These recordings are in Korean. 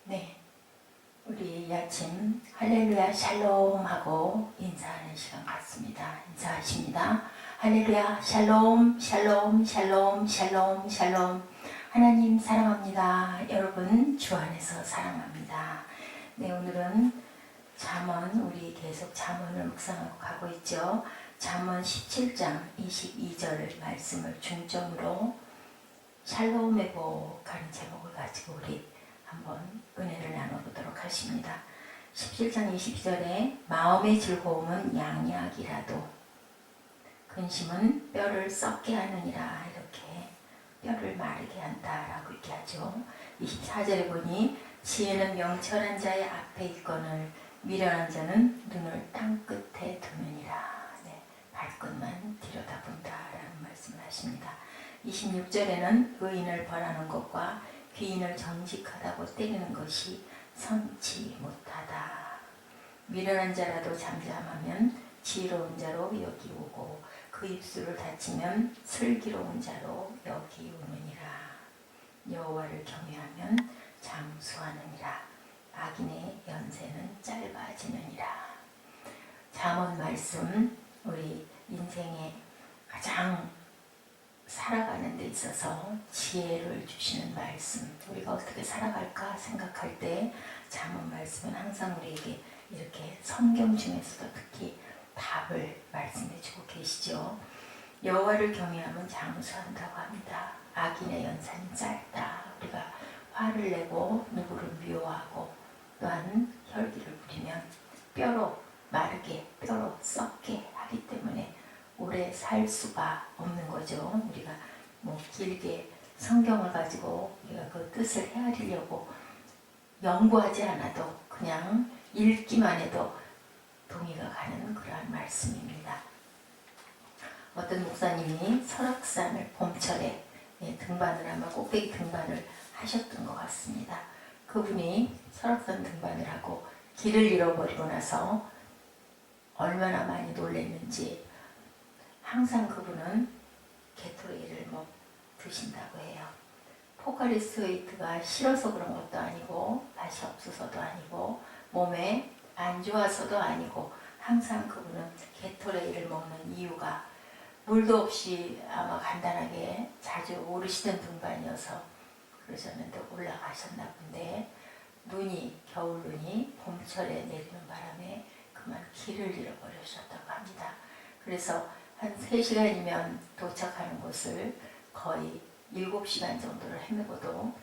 네, 우리 이 아침 할렐루야 샬롬 하고 인사하는 시간 같습니다. 인사하십니다. 할렐루야 샬롬 샬롬 샬롬 샬롬 샬롬. 하나님 사랑합니다. 여러분 주 안에서 사랑합니다. 네, 오늘은 잠언, 우리 계속 잠언을 묵상하고 가고 있죠. 잠언 17장 22절 말씀을 중점으로 샬롬 회복하는 제목을 가지고 우리 한번 은혜를 나눠보도록 하십니다. 17장 22절에 마음의 즐거움은 양약이라도 근심은 뼈를 썩게 하느니라, 이렇게 뼈를 마르게 한다라고 이렇게 하죠. 24절에 보니 지혜는 명철한 자의 앞에 있거늘 미련한 자는 눈을 땅끝에 두느니라. 네, 발끝만 들여다본다라는 말씀을 하십니다. 26절에는 의인을 벌하는 것과 귀인을 정직하다고 때리는 것이 선치 못하다. 미련한 자라도 잠잠하면 지혜로운 자로 여기 오고 그 입술을 닫히면 슬기로운 자로 여기 오느니라. 여호와를 경외하면 장수하느니라. 악인의 연세는 짧아지느니라. 잠언 말씀, 우리 인생의 가장 살아가는 데 있어서 지혜를 주시는 말씀, 우리가 어떻게 살아갈까 생각할 때 잠언 말씀은 항상 우리에게 이렇게 성경 중에서도 특히 답을 말씀해 주고 계시죠. 여호와를 경외하면 장수한다고 합니다. 악인의 연산이 짧다. 우리가 화를 내고 누구를 미워하고 또한 혈기를 부리면 뼈로 마르게, 뼈로 썩게 하기 때문에 오래 살 수가 없는 거죠. 우리가 뭐 길게 성경을 가지고 우리가 그 뜻을 헤아리려고 연구하지 않아도 그냥 읽기만 해도 동의가 가는 그러한 말씀입니다. 어떤 목사님이 설악산을 봄철에 등반을 아마 꼭대기 등반을 하셨던 것 같습니다. 그분이 설악산 등반을 하고 길을 잃어버리고 나서 얼마나 많이 놀랐는지 항상 그분은 게토레이를 드신다고 해요. 포카리스웨이트가 싫어서 그런 것도 아니고 맛이 없어서도 아니고 몸에 안 좋아서도 아니고 항상 그분은 게토레이를 먹는 이유가 물도 없이 아마 간단하게 자주 오르시던 등반이어서 그러셨는데 올라가셨나 본데 눈이, 겨울 눈이 봄철에 내리는 바람에 그만 길을 잃어버리셨다고 합니다. 그래서 한 3시간이면 도착하는 곳을 거의 7시간 정도를 헤매고도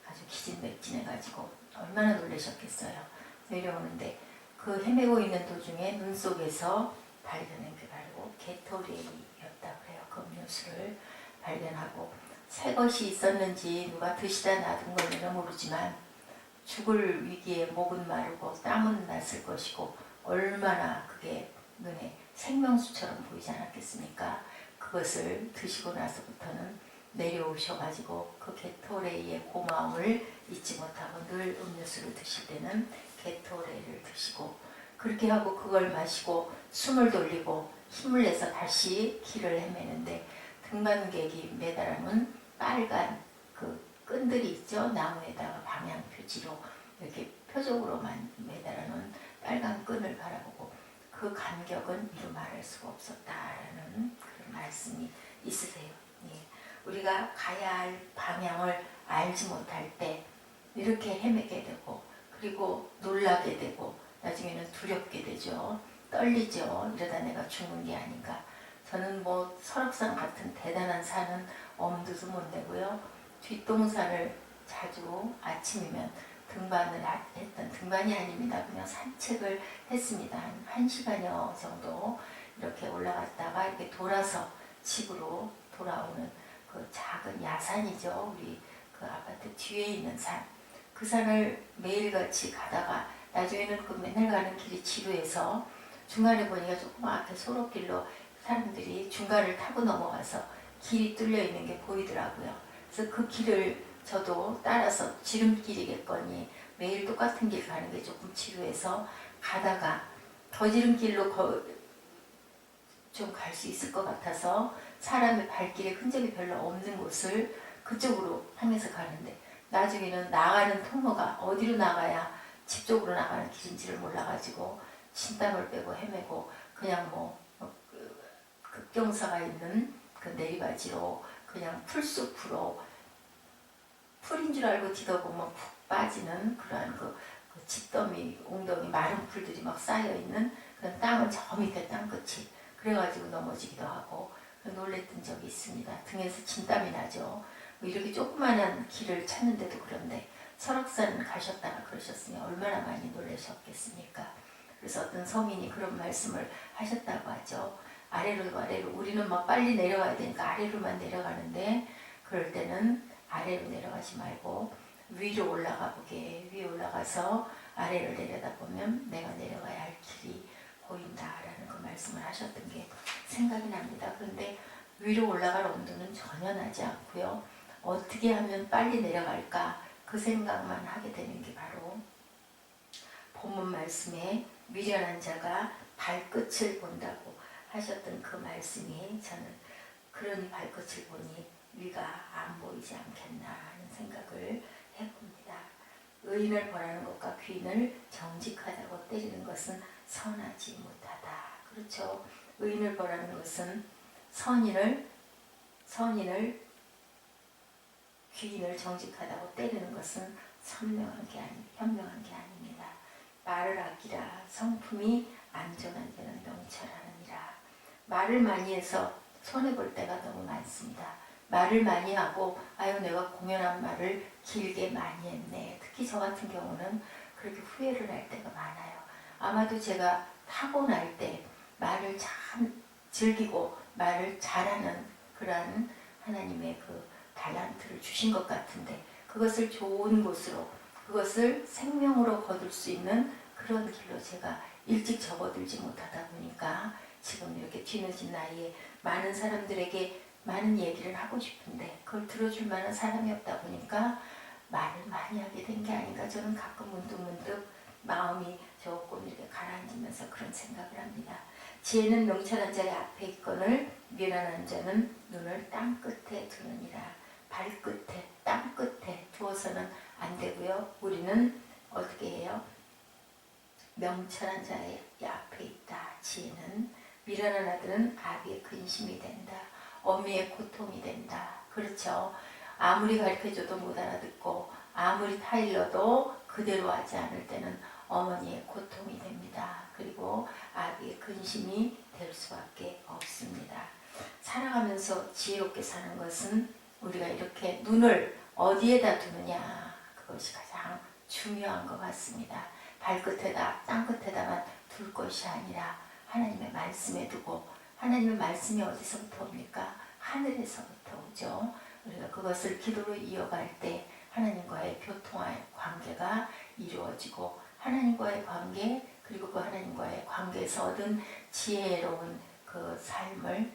아주 기진맥진해가지고 얼마나 놀라셨겠어요. 내려오는데 그 헤매고 있는 도중에 눈 속에서 발견한 게 바로 게토레이였다고 해요. 그 음료수를 발견하고 새 것이 있었는지 누가 드시다 놔둔 건지는 모르지만 죽을 위기에 목은 마르고 땀은 났을 것이고 얼마나 그게 눈에 생명수처럼 보이지 않았겠습니까? 그것을 드시고 나서부터는 내려오셔가지고 그 게토레이의 고마움을 잊지 못하고 늘 음료수를 드실 때는 게토레이를 드시고 그렇게 하고 그걸 마시고 숨을 돌리고 힘을 내서 다시 길을 헤매는데 등반객이 매달아놓은 빨간 그 끈들이 있죠. 나무에다가 방향 표지로 이렇게 표적으로만 매달아놓은 빨간 끈을 바라보고 그 감격은 이루 말할 수가 없었다라는 그런 말씀이 있으세요. 예. 우리가 가야 할 방향을 알지 못할 때 이렇게 헤매게 되고 그리고 놀라게 되고 나중에는 두렵게 되죠. 떨리죠. 이러다 내가 죽는 게 아닌가. 저는 설악산 같은 대단한 산은 엄두도 못 내고요. 뒷동산을 자주 아침이면 등반을 했던, 등반이 아닙니다. 그냥 산책을 했습니다. 한 1시간여 정도 이렇게 올라갔다가 이렇게 돌아서 집으로 돌아오는 그 작은 야산이죠. 우리 그 아파트 뒤에 있는 산. 그 산을 매일같이 가다가 나중에는 그 맨날 가는 길이 지루해서 중간에 보니까 조그맣게 소로길로 사람들이 중간을 타고 넘어가서 길이 뚫려 있는 게 보이더라고요. 그래서 그 길을 저도 따라서 지름길이겠거니 매일 똑같은 길 가는 게 조금 지루해서 가다가 더 지름길로 좀 갈 수 있을 것 같아서 사람의 발길의 흔적이 별로 없는 곳을 그쪽으로 향해서 가는데 나중에는 나가는 통로가 어디로 나가야 집 쪽으로 나가는 길인지를 몰라가지고 진땀을 빼고 헤매고 그냥 그 급경사가 있는 그 내리바지로 그냥 풀숲으로 풀인 줄 알고 뒤져보면 푹 빠지는 그러한 그 집더미, 웅덩이, 마른 풀들이 막 쌓여있는 그런 땅은 저 밑에 땅끝이 그래가지고 넘어지기도 하고 놀랬던 적이 있습니다. 등에서 진땀이 나죠. 이렇게 조그마한 길을 찾는데도 그런데 설악산 가셨다가 그러셨으니 얼마나 많이 놀라셨겠습니까? 그래서 어떤 성인이 그런 말씀을 하셨다고 하죠. 아래로 우리는 막 빨리 내려가야 되니까 아래로만 내려가는데 그럴 때는 아래로 내려가지 말고 위로 올라가 보게 위에 올라가서 아래를 내려다보면 내가 내려가야 할 길이 보인다라는 그 말씀을 하셨던 게 생각이 납니다. 그런데 위로 올라갈 온도는 전혀 나지 않고요. 어떻게 하면 빨리 내려갈까 그 생각만 하게 되는 게 바로 본문 말씀에 미련한 자가 발끝을 본다고 하셨던 그 말씀이 저는 그러니 발끝을 보니 위가 안 보이지 않겠나 하는 생각을 해봅니다. 의인을 벌하는 것과 귀인을 정직하다고 때리는 것은 선하지 못하다. 그렇죠. 의인을 벌하는 것은 선인을 귀인을 정직하다고 때리는 것은 현명한 게 아닙니다. 말을 아끼라 성품이 안전한 데는 명철하느니라. 말을 많이 해서 손해볼 때가 너무 많습니다. 말을 많이 하고 아유 내가 공연한 말을 길게 많이 했네. 특히 저 같은 경우는 그렇게 후회를 할 때가 많아요. 아마도 제가 타고날 때 말을 참 즐기고 말을 잘하는 그러한 하나님의 그 달란트를 주신 것 같은데 그것을 좋은 곳으로 그것을 생명으로 거둘 수 있는 그런 길로 제가 일찍 접어들지 못하다 보니까 지금 이렇게 뒤늦은 나이에 많은 사람들에게 많은 얘기를 하고 싶은데 그걸 들어줄 만한 사람이 없다 보니까 말을 많이 하게 된 게 아닌가 저는 가끔 문득문득 마음이 조금 이렇게 가라앉으면서 그런 생각을 합니다. 지혜는 명철한 자의 앞에 있거늘 미련한 자는 눈을 땅끝에 두느니라. 발끝에 땅끝에 두어서는 안 되고요. 우리는 어떻게 해요? 명철한 자의 앞에 있다. 지혜는 미련한 아들은 아비의 근심이 된다. 어미의 고통이 된다. 그렇죠. 아무리 가르쳐줘도 못 알아듣고 아무리 타일러도 그대로 하지 않을 때는 어머니의 고통이 됩니다. 그리고 아비의 근심이 될 수밖에 없습니다. 살아가면서 지혜롭게 사는 것은 우리가 이렇게 눈을 어디에다 두느냐 그것이 가장 중요한 것 같습니다. 발끝에다 땅끝에다만 둘 것이 아니라 하나님의 말씀에 두고 하나님의 말씀이 어디서부터 옵니까? 하늘에서부터 오죠. 우리가 그것을 기도로 이어갈 때 하나님과의 교통의 관계가 이루어지고 하나님과의 관계 그리고 그 하나님과의 관계에서 얻은 지혜로운 그 삶을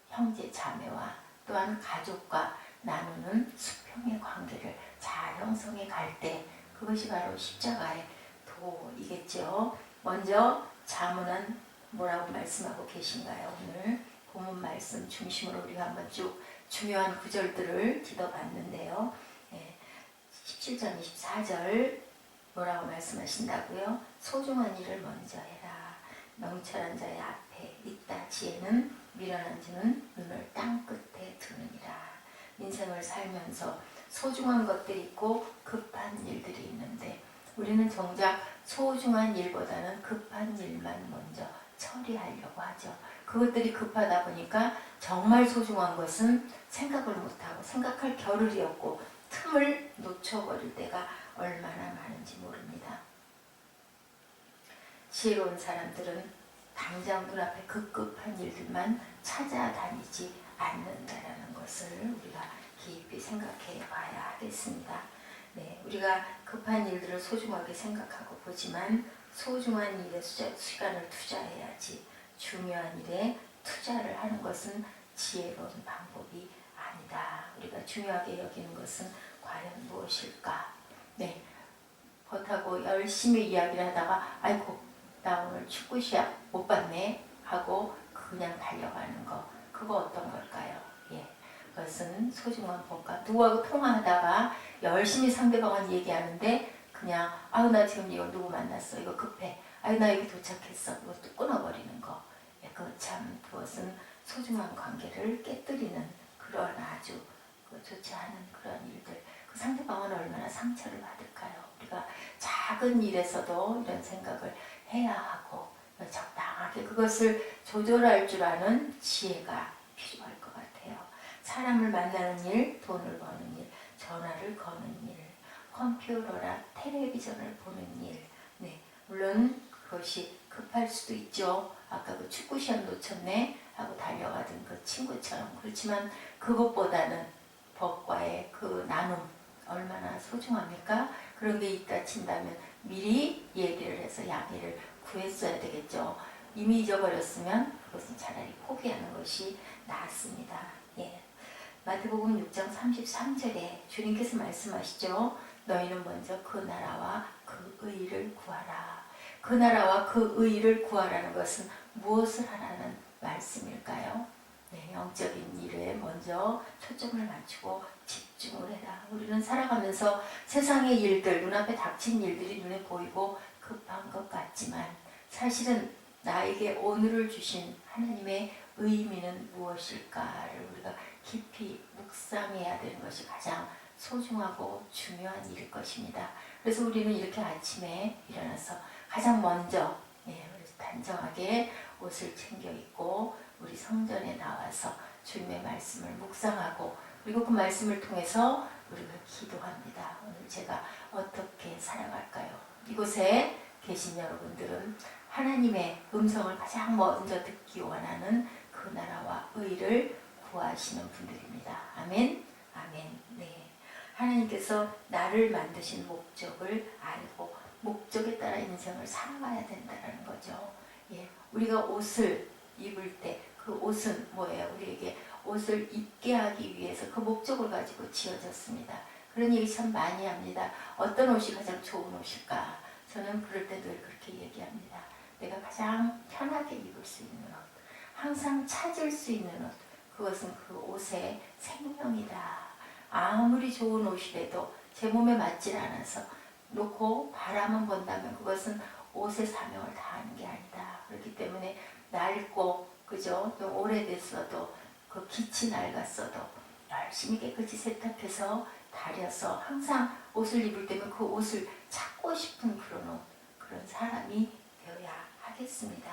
형제 자매와 또한 가족과 나누는 수평의 관계를 잘 형성해 갈 때 그것이 바로 십자가의 도이겠죠. 먼저 자문은 뭐라고 말씀하고 계신가요? 오늘 본문 말씀 중심으로 우리가 한번 쭉 중요한 구절들을 뒤져봤는데요. 17절 24절 뭐라고 말씀하신다고요? 소중한 일을 먼저 해라. 명철한 자의 앞에 있다. 지혜는 미련한 자는 눈을 땅끝에 두느니라. 인생을 살면서 소중한 것들이 있고 급한 일들이 있는데 우리는 정작 소중한 일보다는 급한 일만 먼저 처리하려고 하죠. 그것들이 급하다 보니까 정말 소중한 것은 생각을 못하고 생각할 겨를이 없고 틈을 놓쳐버릴 때가 얼마나 많은지 모릅니다. 지혜로운 사람들은 당장 눈앞에 급급한 일들만 찾아다니지 않는다라는 것을 우리가 깊이 생각해 봐야 하겠습니다. 우리가 급한 일들을 소중하게 생각하고 보지만 소중한 일에 시간을 투자해야지 중요한 일에 투자를 하는 것은 지혜로운 방법이 아니다. 우리가 중요하게 여기는 것은 과연 무엇일까? 그렇다고 열심히 이야기를 하다가 아이고 나 오늘 축구 시합 못 봤네 하고 그냥 달려가는 거 그거 어떤 걸까요? 그것은 소중한 법과 누구하고 통화하다가 열심히 상대방은 얘기하는데 그냥 아유 나 지금 이거 누구 만났어 이거 급해 아유 나 여기 도착했어 그것도 끊어버리는 거 그것은 소중한 관계를 깨뜨리는 그런 아주 좋지 않은 그런 일들 그 상대방은 얼마나 상처를 받을까요? 우리가 작은 일에서도 이런 생각을 해야 하고 적당하게 그것을 조절할 줄 아는 지혜가 필요할 것 같아요. 사람을 만나는 일, 돈을 버는 일, 전화를 거는 일, 컴퓨터나 텔레비전을 보는 일 네, 물론 그것이 급할 수도 있죠. 아까 그 축구 시험 놓쳤네 하고 달려가던 그 친구처럼 그렇지만 그것보다는 법과의 그 나눔 얼마나 소중합니까? 그런 게 있다 친다면 미리 얘기를 해서 양해를 구했어야 되겠죠. 이미 잊어버렸으면 그것은 차라리 포기하는 것이 낫습니다. 예. 마태복음 6장 33절에 주님께서 말씀하시죠. 너희는 먼저 그 나라와 그 의를 구하라. 그 나라와 그 의를 구하라는 것은 무엇을 하라는 말씀일까요? 네, 영적인 일에 먼저 초점을 맞추고 집중을 해라. 우리는 살아가면서 세상의 일들, 눈앞에 닥친 일들이 눈에 보이고 급한 것 같지만 사실은 나에게 오늘을 주신 하나님의 의미는 무엇일까를 우리가 깊이 묵상해야 되는 것이 가장 소중하고 중요한 일일 것입니다. 그래서 우리는 이렇게 아침에 일어나서 가장 먼저 단정하게 옷을 챙겨 입고 우리 성전에 나와서 주님의 말씀을 묵상하고 그리고 그 말씀을 통해서 우리가 기도합니다. 오늘 제가 어떻게 살아갈까요? 이곳에 계신 여러분들은 하나님의 음성을 가장 먼저 듣기 원하는 그 나라와 의를 구하시는 분들입니다. 아멘. 아멘. 네. 하나님께서 나를 만드신 목적을 알고 목적에 따라 인생을 살아가야 된다는 거죠. 예, 우리가 옷을 입을 때 그 옷은 뭐예요? 우리에게 옷을 입게 하기 위해서 그 목적을 가지고 지어졌습니다. 그런 얘기 참 많이 합니다. 어떤 옷이 가장 좋은 옷일까? 저는 그럴 때 늘 그렇게 얘기합니다. 내가 가장 편하게 입을 수 있는 옷, 항상 찾을 수 있는 옷, 그것은 그 옷의 생명이다. 아무리 좋은 옷이라도 제 몸에 맞질 않아서 놓고 바라만 본다면 그것은 옷의 사명을 다하는 게 아니다. 그렇기 때문에 낡고 그죠? 또 오래됐어도 그 빛이 낡았어도 열심히 깨끗이 세탁해서 다려서 항상 옷을 입을 때면 그 옷을 찾고 싶은 그런 옷, 그런 사람이 되어야 하겠습니다.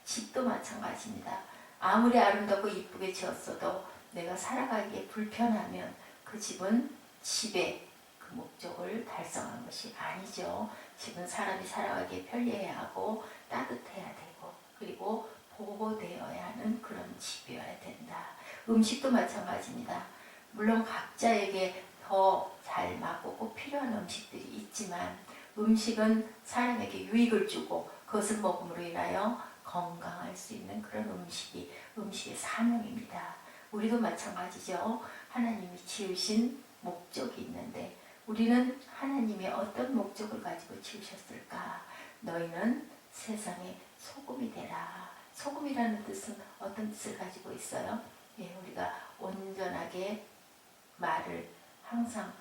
집도 마찬가지입니다. 아무리 아름답고 이쁘게 지었어도 내가 살아가기에 불편하면 그 집은 집의 그 목적을 달성한 것이 아니죠. 집은 사람이 살아가기에 편리해야 하고 따뜻해야 되고 그리고 보호되어야 하는 그런 집이어야 된다. 음식도 마찬가지입니다. 물론 각자에게 더 잘 맞고 꼭 필요한 음식들이 있지만 음식은 사람에게 유익을 주고 그것을 먹음으로 인하여 건강할 수 있는 그런 음식이 음식의 사명입니다. 우리도 마찬가지죠. 하나님이 지으신 목적이 있는데 우리는 하나님의 어떤 목적을 가지고 지으셨을까? 너희는 세상의 소금이 되라. 소금이라는 뜻은 어떤 뜻을 가지고 있어요? 예, 우리가 온전하게 말을 항상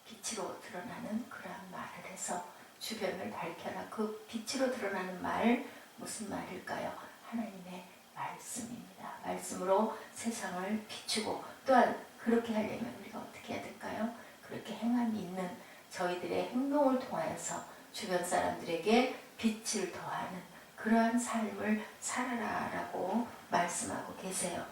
빛으로 드러나는 그러한 말을 해서 주변을 밝혀라. 그 빛으로 드러나는 말 무슨 말일까요? 하나님의 말씀입니다. 말씀으로 세상을 비추고 또한 그렇게 하려면 우리가 어떻게 해야 될까요? 그렇게 행함이 있는 저희들의 행동을 통하여서 주변 사람들에게 빛을 더하는 그러한 삶을 살아라라고 말씀하고 계세요.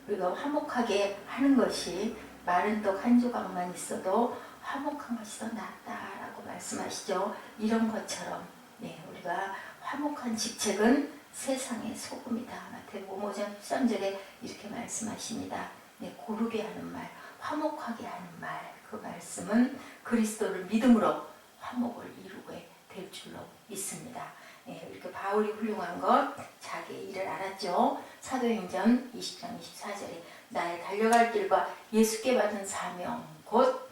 우리가 화목하게 하는 것이 마른 떡 한 조각만 있어도 화목한 것이 더 낫다라고 말씀하시죠. 이런 것처럼 우리가 화목한 직책은 세상의 소금이다. 마태복음 5장 13절에 이렇게 말씀하십니다. 고르게 하는 말, 화목하게 하는 말, 그 말씀은 그리스도를 믿음으로 화목을 이루게 될 줄로 믿습니다. 이렇게 바울이 훌륭한 것, 자기의 일을 알았죠. 사도행전 20장 24절에 나의 달려갈 길과 예수께 받은 사명, 곧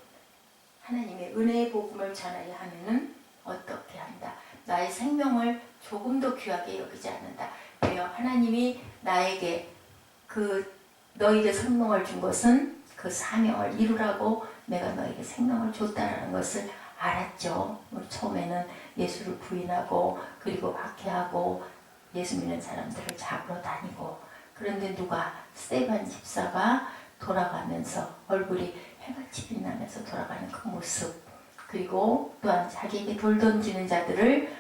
하나님의 은혜의 복음을 전하려 하면은 어떻게 한다. 나의 생명을 조금도 귀하게 여기지 않는다. 왜요? 하나님이 나에게 그 너에게 생명을 준 것은 그 사명을 이루라고 내가 너에게 생명을 줬다라는 것을 알았죠. 처음에는 예수를 부인하고 그리고 박해하고 예수 믿는 사람들을 잡으러 다니고, 그런데 누가 스데반 집사가 돌아가면서 얼굴이 해같이 빛나면서 돌아가는 그 모습, 그리고 또한 자기에게 돌 던지는 자들을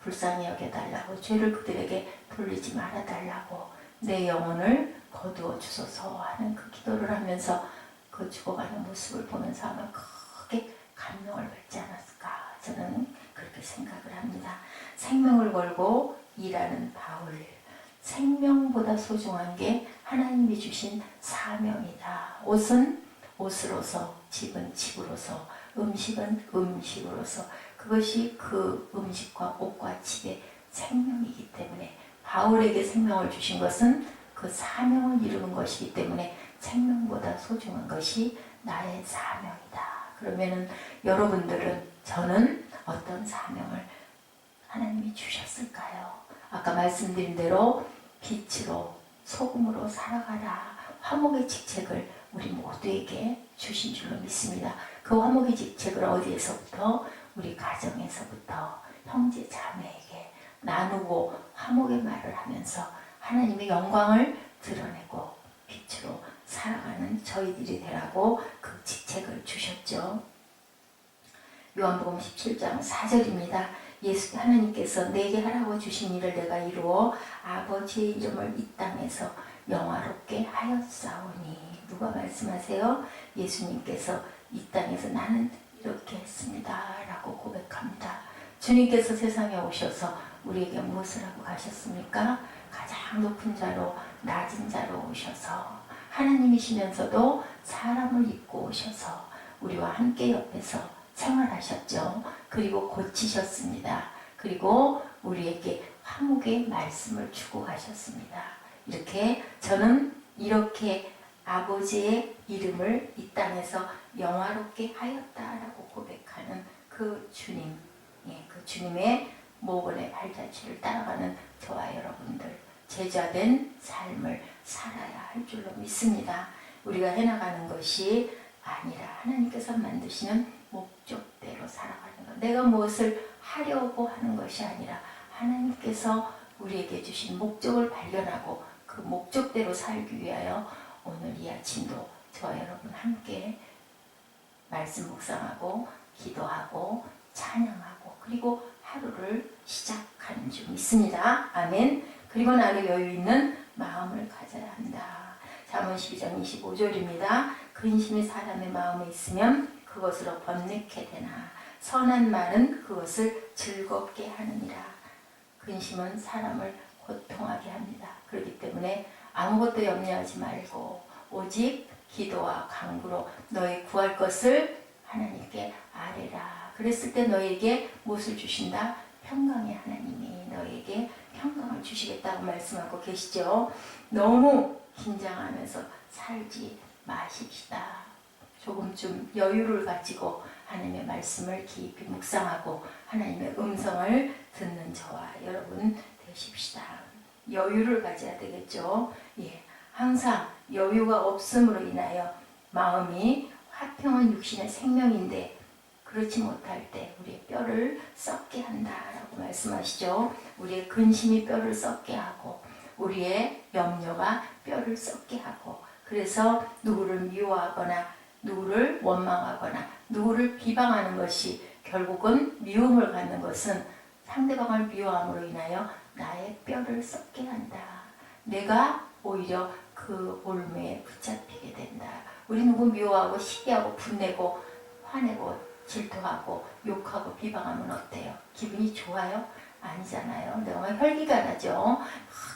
불쌍히 여겨달라고, 죄를 그들에게 돌리지 말아달라고, 내 영혼을 거두어 주소서 하는 그 기도를 하면서 그 죽어가는 모습을 보면서 아마 크게 감명을 받지 않았을까, 저는 그렇게 생각을 합니다. 생명을 걸고 일하는 바울, 생명보다 소중한 게 하나님이 주신 사명이다. 옷은 옷으로서, 집은 집으로서, 음식은 음식으로서, 그것이 그 음식과 옷과 집의 생명이기 때문에, 바울에게 생명을 주신 것은 그 사명을 이루는 것이기 때문에 생명보다 소중한 것이 나의 사명이다. 그러면은 여러분들은, 저는 어떤 사명을 하나님이 주셨을까요? 아까 말씀드린 대로 빛으로 소금으로 살아가라, 화목의 직책을 우리 모두에게 주신 줄로 믿습니다. 그 화목의 직책을 어디에서부터? 우리 가정에서부터 형제 자매에게 나누고 화목의 말을 하면서 하나님의 영광을 드러내고 빛으로 살아가는 저희들이 되라고 그 직책을 주셨죠. 요한복음 17장 4절입니다. 예수 하나님께서 내게 하라고 주신 일을 내가 이루어 아버지의 이름을 이 땅에서 영화롭게 하였사오니. 누가 말씀하세요? 예수님께서 이 땅에서 나는 이렇게 했습니다 라고 고백합니다. 주님께서 세상에 오셔서 우리에게 무엇을 하고 가셨습니까? 가장 높은 자로 낮은 자로 오셔서 하나님이시면서도 사람을 입고 오셔서 우리와 함께 옆에서 생활하셨죠. 그리고 고치셨습니다. 그리고 우리에게 화목의 말씀을 주고 가셨습니다. 이렇게 저는 이렇게 아버지의 이름을 이 땅에서 영화롭게 하였다라고 고백하는 그 주님, 그 주님의 모건의 발자취를 따라가는 저와 여러분들, 제자된 삶을 살아야 할 줄로 믿습니다. 우리가 해나가는 것이 아니라 하나님께서 만드시는 목적대로 살아가는 것, 내가 무엇을 하려고 하는 것이 아니라 하나님께서 우리에게 주신 목적을 발견하고 그 목적대로 살기 위하여 오늘 이 아침도 저와 여러분 함께 말씀 묵상하고 기도하고 찬양하고 그리고 하루를 시작하는 중 있습니다. 아멘. 그리고 나를 여유 있는 마음을 가져야 한다. 잠언 12장 25절입니다. 근심이 사람의 마음에 있으면 그것으로 번뇌케 되나 선한 말은 그것을 즐겁게 하느니라. 근심은 사람을 고통하게 합니다. 그렇기 때문에 아무것도 염려하지 말고 오직 기도와 간구로 너희 구할 것을 하나님께 아뢰라. 그랬을 때 너에게 무엇을 주신다? 평강의 하나님이 너에게 평강을 주시겠다고 말씀하고 계시죠. 너무 긴장하면서 살지 마십시다. 조금쯤 여유를 가지고 하나님의 말씀을 깊이 묵상하고 하나님의 음성을 듣는 저와 여러분 되십시다. 여유를 가져야 되겠죠. 항상 여유가 없음으로 인하여 마음이 화평한 육신의 생명인데 그렇지 못할 때 우리의 뼈를 썩게 한다라고 말씀하시죠. 우리의 근심이 뼈를 썩게 하고 우리의 염려가 뼈를 썩게 하고, 그래서 누구를 미워하거나 누구를 원망하거나 누구를 비방하는 것이 결국은 미움을 갖는 것은 상대방을 미워함으로 인하여 나의 뼈를 썩게 한다. 내가 오히려 그 올무에 붙잡히게 된다. 우리 누구 미워하고 시기하고 분내고 화내고 질투하고 욕하고 비방하면 어때요? 기분이 좋아요? 아니잖아요. 내가 막 혈기가 나죠.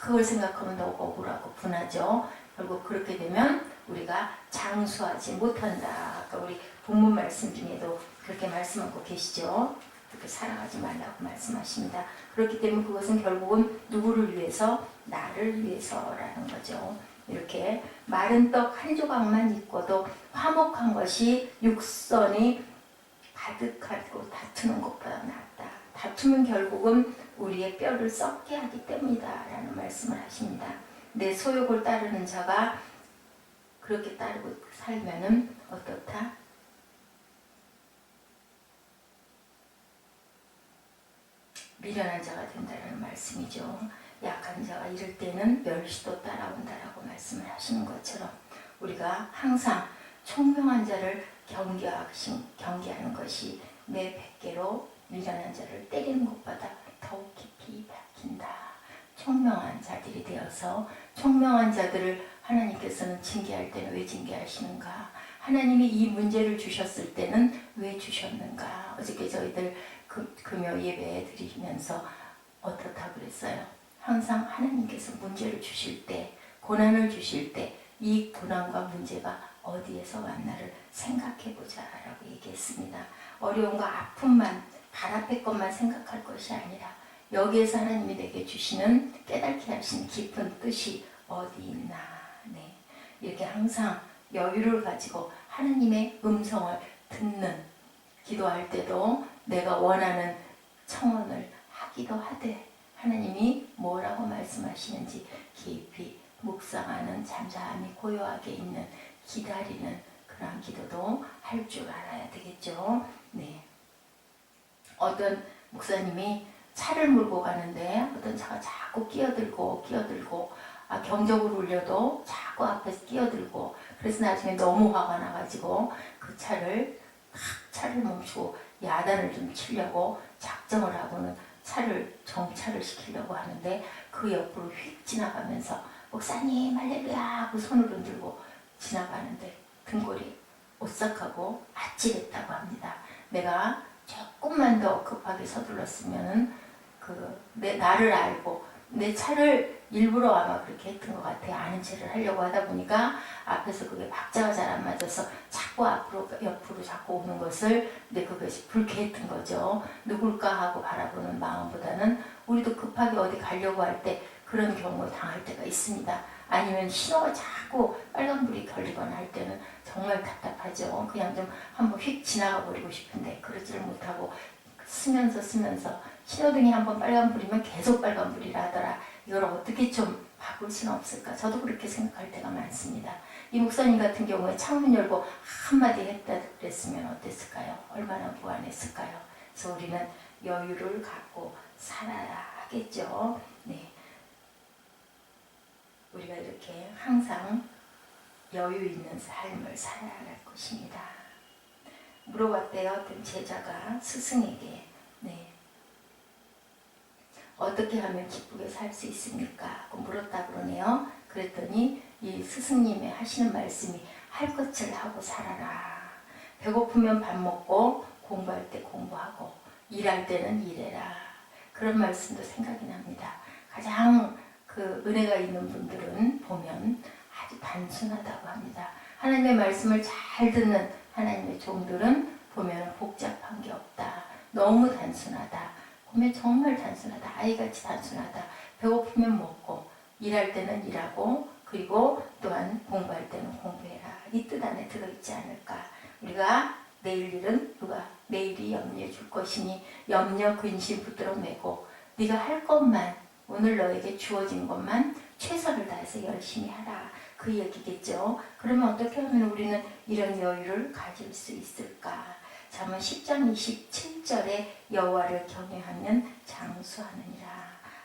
그걸 생각하면 너무 억울하고 분하죠. 결국 그렇게 되면 우리가 장수하지 못한다. 아까 우리 본문 말씀 중에도 그렇게 말씀하고 계시죠. 그렇게 살아가지 말라고 말씀하십니다. 그렇기 때문에 그것은 결국은 누구를 위해서? 나를 위해서라는 거죠. 이렇게 마른 떡 한 조각만 있고도 화목한 것이 육선이 가득하고 다투는 것보다 낫다. 다투면 결국은 우리의 뼈를 썩게 하기 때문이다 라는 말씀을 하십니다. 내 소욕을 따르는 자가 그렇게 따르고 살면은 어떻다? 미련한 자가 된다는 말씀이죠. 약한 자가 이럴 때는 멸시도 따라온다라고 말씀을 하시는 것처럼 우리가 항상 총명한 자를 경계하는 것이 내 백개로 미련한 자를 때리는 것보다 더욱 깊이 박힌다. 총명한 자들이 되어서 총명한 자들을 하나님께서는 징계할 때는 왜 징계하시는가? 하나님이 이 문제를 주셨을 때는 왜 주셨는가? 어저께 저희들 금요 예배 드리면서 어떻다 그랬어요? 항상 하나님께서 문제를 주실 때, 고난을 주실 때 이 고난과 문제가 어디에서 왔나를 생각해보자 라고 얘기했습니다. 어려움과 아픔만, 발 앞의 것만 생각할 것이 아니라 여기에서 하나님이 내게 주시는 깨닫게 하신 깊은 뜻이 어디 있나. 네. 이렇게 항상 여유를 가지고 하나님의 음성을 듣는, 기도할 때도 내가 원하는 청원을 하기도 하되 하나님이 뭐라고 말씀하시는지 깊이 묵상하는, 잠잠히 고요하게 있는, 기다리는 그러한 기도도 할 줄 알아야 되겠죠. 네. 어떤 목사님이 차를 몰고 가는데 어떤 차가 자꾸 끼어들고 경적을 울려도 자꾸 앞에서 끼어들고, 그래서 나중에 너무 화가 나가지고 그 차를 멈추고 야단을 좀 치려고 작정을 하고는 차를 정차를 시키려고 하는데 그 옆으로 휙 지나가면서 목사님 할렐루야 하고 손을 흔들고 지나가는데 등골이 오싹하고 아찔했다고 합니다. 내가 조금만 더 급하게 서둘렀으면은 나를 알고 내 차를 일부러 아마 그렇게 했던 것 같아요. 아는 체를 하려고 하다 보니까 앞에서 그게 박자가 잘 안 맞아서 자꾸 옆으로 자꾸 오는 것을, 근데 그것이 불쾌했던 거죠. 누굴까 하고 바라보는 마음보다는 우리도 급하게 어디 가려고 할 때 그런 경우 당할 때가 있습니다. 아니면 신호가 자꾸 빨간불이 걸리거나 할 때는 정말 답답하죠. 그냥 좀 한번 휙 지나가 버리고 싶은데 그러지를 못하고 쓰면서 신호등이 한번 빨간불이면 계속 빨간불이라 하더라. 이걸 어떻게 좀 바꿀 수는 없을까? 저도 그렇게 생각할 때가 많습니다. 이 목사님 같은 경우에 창문 열고 한마디 했다 그랬으면 어땠을까요? 얼마나 무안했을까요? 그래서 우리는 여유를 갖고 살아야 하겠죠. 네. 우리가 이렇게 항상 여유 있는 삶을 살아야 할 것입니다. 물어봤대요. 어떤 제자가 스승에게, 네, 어떻게 하면 기쁘게 살 수 있습니까? 하고 물었다 그러네요. 그랬더니 이 스승님의 하시는 말씀이 할 것을 하고 살아라. 배고프면 밥 먹고 공부할 때 공부하고 일할 때는 일해라. 그런 말씀도 생각이 납니다. 가장 은혜가 있는 분들은 보면 아주 단순하다고 합니다. 하나님의 말씀을 잘 듣는 하나님의 종들은 보면 복잡한 게 없다. 너무 단순하다. 보면 정말 단순하다. 아이같이 단순하다. 배고프면 먹고 일할 때는 일하고 그리고 또한 공부할 때는 공부해라. 이 뜻 안에 들어있지 않을까. 우리가 내일 일은 내일이 염려해 줄 것이니 염려 근심 붙들어 매고 네가 할 것만, 오늘 너에게 주어진 것만 최선을 다해서 열심히 하라. 그 얘기겠죠. 그러면 어떻게 하면 우리는 이런 여유를 가질 수 있을까? 잠언 10장 27절에 여호와를 경외하면 장수하느니라.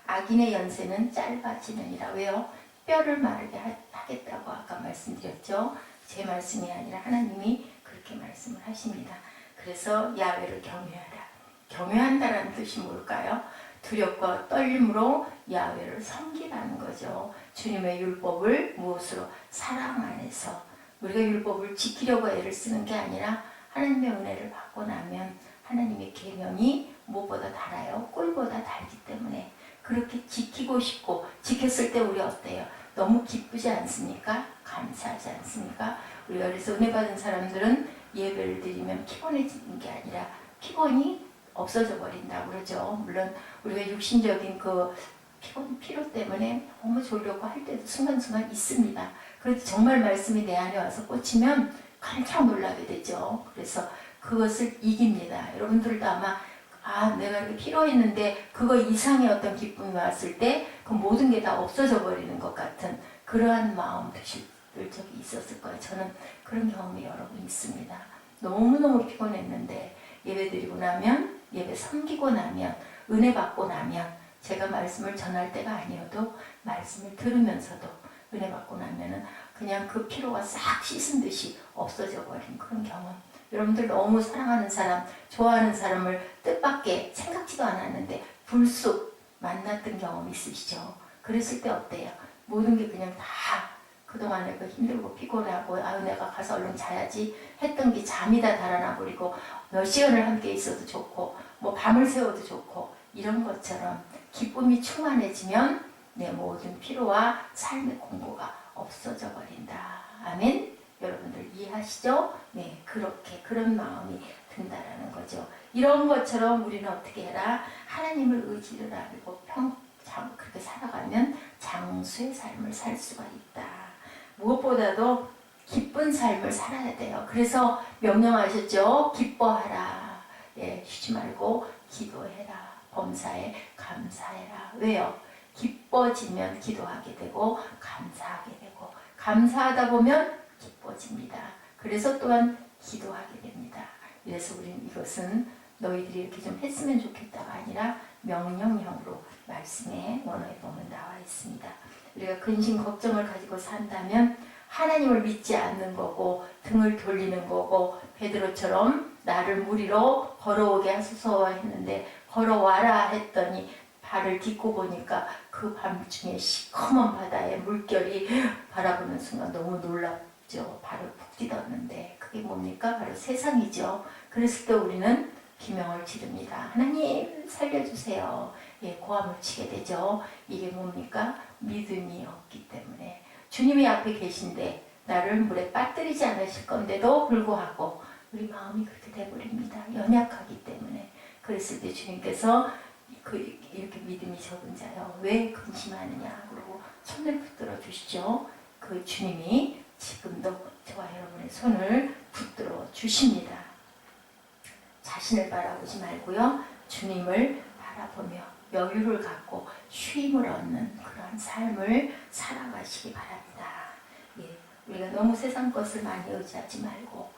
악인의 연세는 짧아지느니라. 왜요? 뼈를 마르게 하겠다고 아까 말씀드렸죠. 제 말씀이 아니라 하나님이 그렇게 말씀을 하십니다. 그래서 야훼를 경외하라. 경외한다는 뜻이 뭘까요? 두렵고 떨림으로 야훼를 섬기라는 거죠. 주님의 율법을 무엇으로? 사랑 안에서. 우리가 율법을 지키려고 애를 쓰는 게 아니라 하나님의 은혜를 받고 나면 하나님의 계명이 무엇보다 달아요? 꿀보다 달기 때문에 그렇게 지키고 싶고, 지켰을 때 우리 어때요? 너무 기쁘지 않습니까? 감사하지 않습니까? 우리가 그래서 은혜 받은 사람들은 예배를 드리면 피곤해지는 게 아니라 피곤이 없어져 버린다고 그러죠. 물론 우리가 육신적인 피로 때문에 너무 졸려고 할 때도 순간순간 있습니다. 그래도 정말 말씀이 내 안에 와서 꽂히면 깜짝 놀라게 되죠. 그래서 그것을 이깁니다. 여러분들도 아마 내가 이렇게 피로했는데 그거 이상의 어떤 기쁨이 왔을 때 그 모든 게 다 없어져 버리는 것 같은 그러한 마음 드실 적이 있었을 거예요. 저는 그런 경험이 여러 번 있습니다. 너무너무 피곤했는데 예배 드리고 나면, 예배 섬기고 나면, 은혜 받고 나면, 제가 말씀을 전할 때가 아니어도 말씀을 들으면서도 은혜 받고 나면은 그냥 그 피로가 싹 씻은 듯이 없어져 버린 그런 경험. 여러분들 너무 사랑하는 사람, 좋아하는 사람을 뜻밖의 생각지도 않았는데 불쑥 만났던 경험 있으시죠? 그랬을 때 어때요? 모든 게 그냥 다 그동안에 그 힘들고 피곤하고 아유 내가 가서 얼른 자야지 했던 게 잠이 다 달아나 버리고 몇 시간을 함께 있어도 좋고 뭐 밤을 새워도 좋고 이런 것처럼 기쁨이 충만해지면 내 모든 피로와 삶의 공고가 없어져 버린다. 아멘? 여러분들 이해하시죠? 네, 그렇게 그런 마음이 든다라는 거죠. 이런 것처럼 우리는 어떻게 해라? 하나님을 의지를 하고 그렇게 살아가면 장수의 삶을 살 수가 있다. 무엇보다도 기쁜 삶을 살아야 돼요. 그래서 명령하셨죠. 기뻐하라. 예, 쉬지 말고 기도해라. 범사에 감사해라. 왜요? 기뻐지면 기도하게 되고 감사하게 되고 감사하다 보면 기뻐집니다. 그래서 또한 기도하게 됩니다. 그래서 우리는 이것은 너희들이 이렇게 좀 했으면 좋겠다가 아니라 명령형으로 말씀에 원어에 보면 나와 있습니다. 우리가 근심 걱정을 가지고 산다면 하나님을 믿지 않는 거고 등을 돌리는 거고 베드로처럼 나를 무리로 걸어오게 하소서 했는데 걸어와라 했더니 발을 딛고 보니까 그 밤중에 시커먼 바다에 물결이 바라보는 순간 너무 놀랍죠. 발을 푹 디뎠는데 그게 뭡니까? 바로 세상이죠. 그랬을 때 우리는 비명을 지릅니다. 하나님 살려주세요. 예, 고함을 치게 되죠. 이게 뭡니까? 믿음이 없기 때문에 주님이 앞에 계신데 나를 물에 빠뜨리지 않으실 건데도 불구하고 우리 마음이 그렇게 돼버립니다. 연약하기 때문에. 그랬을 때 주님께서 이렇게 믿음이 적은 자여 왜 근심하느냐 그러고 손을 붙들어 주시죠. 그 주님이 지금도 저와 여러분의 손을 붙들어 주십니다. 자신을 바라보지 말고요. 주님을 바라보며 여유를 갖고 쉼을 얻는 그러한 삶을 살아가시기 바랍니다. 예, 우리가 너무 세상 것을 많이 의지하지 말고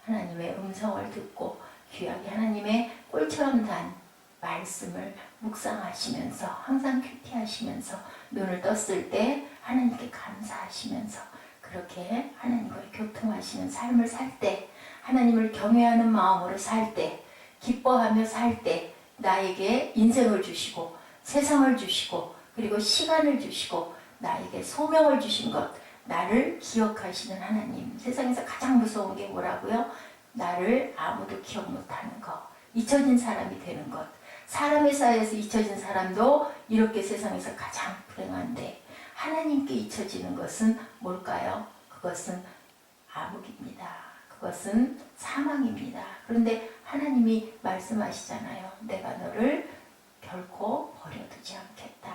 하나님의 음성을 듣고 귀하게 하나님의 꿀처럼 단 말씀을 묵상하시면서 항상 큐티하시면서 눈을 떴을 때 하나님께 감사하시면서 그렇게 하나님과의 교통하시는 삶을 살 때 하나님을 경외하는 마음으로 살 때 기뻐하며 살 때 나에게 인생을 주시고 세상을 주시고 그리고 시간을 주시고 나에게 소명을 주신 것 나를 기억하시는 하나님. 세상에서 가장 무서운 게 뭐라고요? 나를 아무도 기억 못하는 것, 잊혀진 사람이 되는 것. 사람의 사이에서 잊혀진 사람도 이렇게 세상에서 가장 불행한데 하나님께 잊혀지는 것은 뭘까요? 그것은 암흑입니다. 그것은 사망입니다. 그런데 하나님이 말씀하시잖아요. 내가 너를 결코 버려두지 않겠다.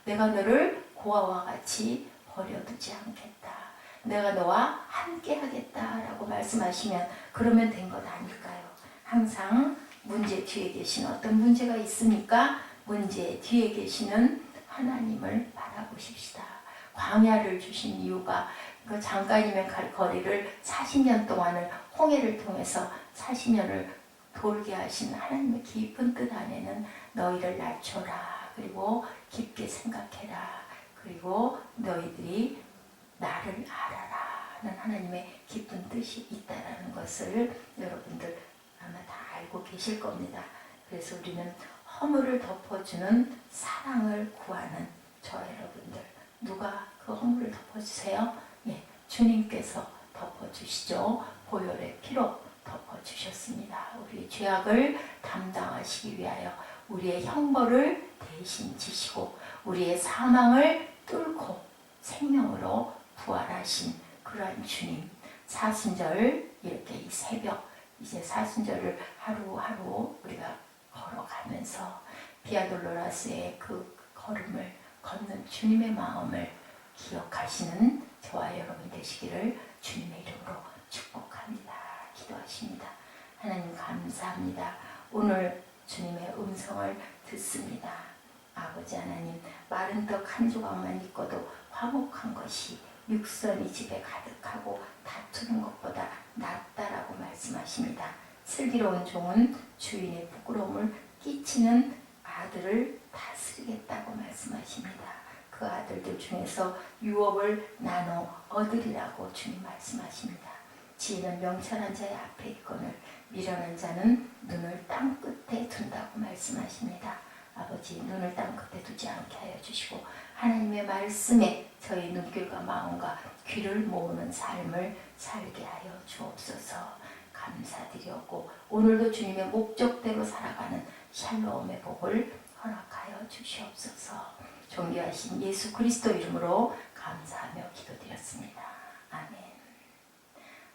내가 너를 고아와 같이 버려두지 않겠다. 내가 너와 함께 하겠다라고 말씀하시면 그러면 된 것 아닐까요? 항상 문제 뒤에 계신 어떤 문제가 있습니까? 문제 뒤에 계시는 하나님을 바라보십시다. 광야를 주신 이유가 그 잠깐이면 갈 거리를 40년 동안을 홍해를 통해서 40년을 돌게 하신 하나님의 깊은 뜻 안에는 너희를 낮춰라. 그리고 깊게 생각해라. 그리고 너희들이 나를 알아라. 하나님의 깊은 뜻이 있다라는 것을 여러분들 아마 다 알고 계실 겁니다. 그래서 우리는 허물을 덮어주는 사랑을 구하는 저 여러분들 누가 그 허물을 덮어주세요? 예, 주님께서 덮어주시죠. 보혈의 피로 덮어주셨습니다. 우리의 죄악을 담당하시기 위하여 우리의 형벌을 대신 지시고 우리의 사망을 뚫고 생명으로 부활하신 그러한 주님. 사순절 이렇게 이 새벽 이제 사순절을 하루하루 우리가 걸어가면서 비아돌로라스의 그 걸음을 걷는 주님의 마음을 기억하시는 저와 여러분 되시기를 주님의 이름으로 축복합니다. 기도하십니다. 하나님 감사합니다. 오늘 주님의 음성을 듣습니다. 아버지 하나님, 마른 떡 한 조각만 있고도 화목한 것이 육선이 집에 가득하고 다투는 것보다 낫다라고 말씀하십니다. 슬기로운 종은 주인의 부끄러움을 끼치는 아들을 다스리겠다고 말씀하십니다. 그 아들들 중에서 유업을 나눠 얻으리라고 주님 말씀하십니다. 지혜는 명철한 자의 앞에 있거늘 미련한 자는 눈을 땅 끝에 둔다고 말씀하십니다. 아버지, 눈을 땅 끝에 두지 않게 하여 주시고 하나님의 말씀에 저희 눈길과 마음과 귀를 모으는 삶을 살게 하여 주옵소서. 감사드리었고 오늘도 주님의 목적대로 살아가는 샬롬의 복을 허락하여 주시옵소서. 존귀하신 예수 그리스도 이름으로 감사하며 기도드렸습니다. 아멘.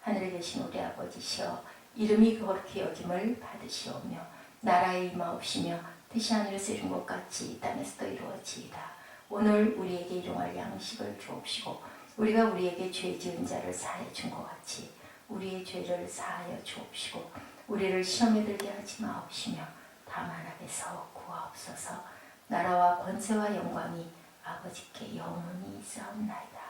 하늘에 계신 우리 아버지시여, 이름이 거룩히 여김을 받으시오며 나라의 임하옵시며 뜻이 하늘에서 이룬 것 같이 이 땅에서도 이루어지이다. 오늘 우리에게 일용할 양식을 주옵시고 우리가 우리에게 죄 지은 자를 사하여 준 것 같이 우리의 죄를 사하여 주옵시고 우리를 시험에 들게 하지 마옵시며 다만 악에서 구하옵소서. 나라와 권세와 영광이 아버지께 영원히 있사옵나이다.